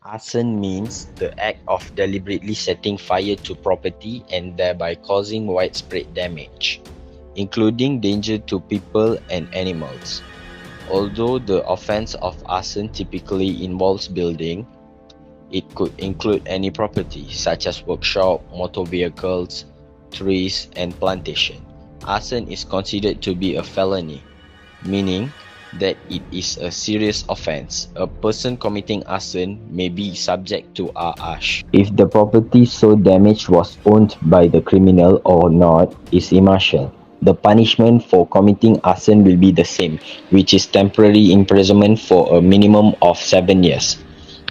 Arson means the act of deliberately setting fire to property and thereby causing widespread damage, including danger to people and animals. Although the offense of arson typically involves building, it could include any property such as workshop, motor vehicles, trees, and plantation. Arson is considered to be a felony, meaning that it is a serious offense. A person committing arson may be subject to RAsh. If the property so damaged was owned by the criminal or not is impartial. The punishment for committing arson will be the same, which is temporary imprisonment for a minimum of 7 years.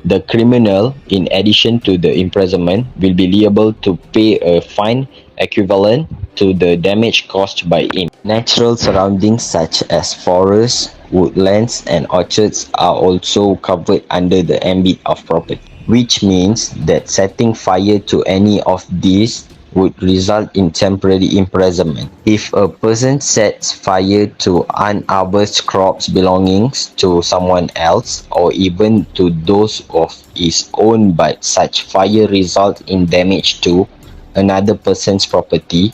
The criminal, in addition to the imprisonment, will be liable to pay a fine equivalent to the damage caused by him. Natural surroundings such as forests, woodlands, and orchards are also covered under the ambit of property, which means that setting fire to any of these would result in temporary imprisonment. If a person sets fire to unharvested crops belonging to someone else or even to those of his own but such fire result in damage to another person's property,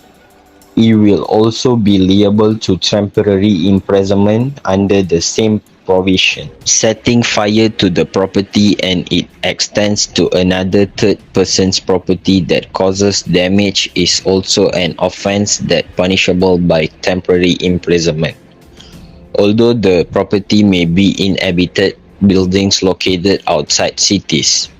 he will also be liable to temporary imprisonment under the same provision. Setting fire to the property and it extends to another third person's property that causes damage is also an offense that punishable by temporary imprisonment. Although the property may be inhabited buildings located outside cities,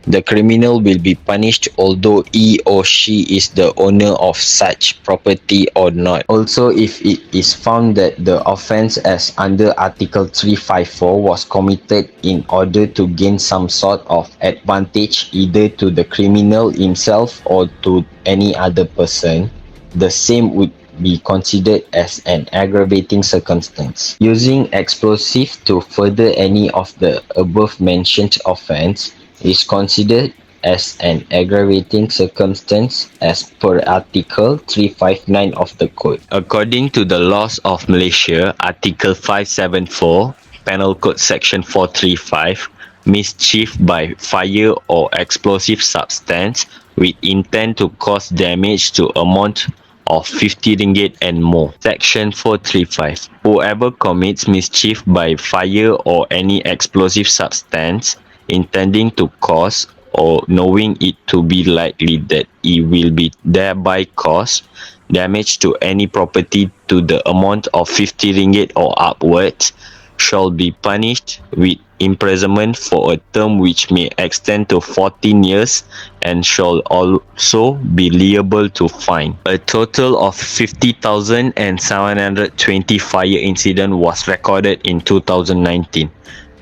the criminal will be punished although he or she is the owner of such property or not. Also, if it is found that the offence as under Article 354 was committed in order to gain some sort of advantage either to the criminal himself or to any other person, the same would be considered as an aggravating circumstance. Using explosive to further any of the above mentioned offence is considered as an aggravating circumstance as per Article 359 of the Code. According to the laws of Malaysia, Article 574, Penal Code Section 435, mischief by fire or explosive substance with intent to cause damage to amount of 50 ringgit and more. Section 435. Whoever commits mischief by fire or any explosive substance intending to cause or knowing it to be likely that it will be thereby cause damage to any property to the amount of 50 ringgit or upwards shall be punished with imprisonment for a term which may extend to 14 years and shall also be liable to fine. A total of 50,720 fire incidents was recorded in 2019.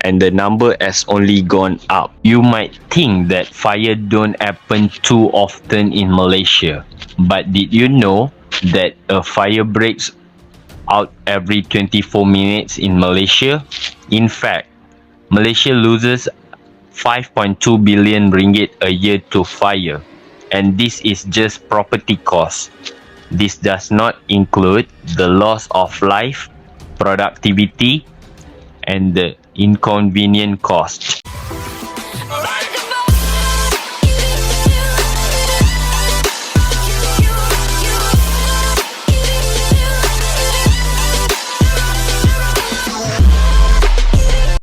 And the number has only gone up. You might think that fire don't happen too often in Malaysia, but did you know that a fire breaks out every 24 minutes in Malaysia? In fact, Malaysia loses 5.2 billion ringgit a year to fire, and this is just property costs. This does not include the loss of life, productivity, and the inconvenient cost.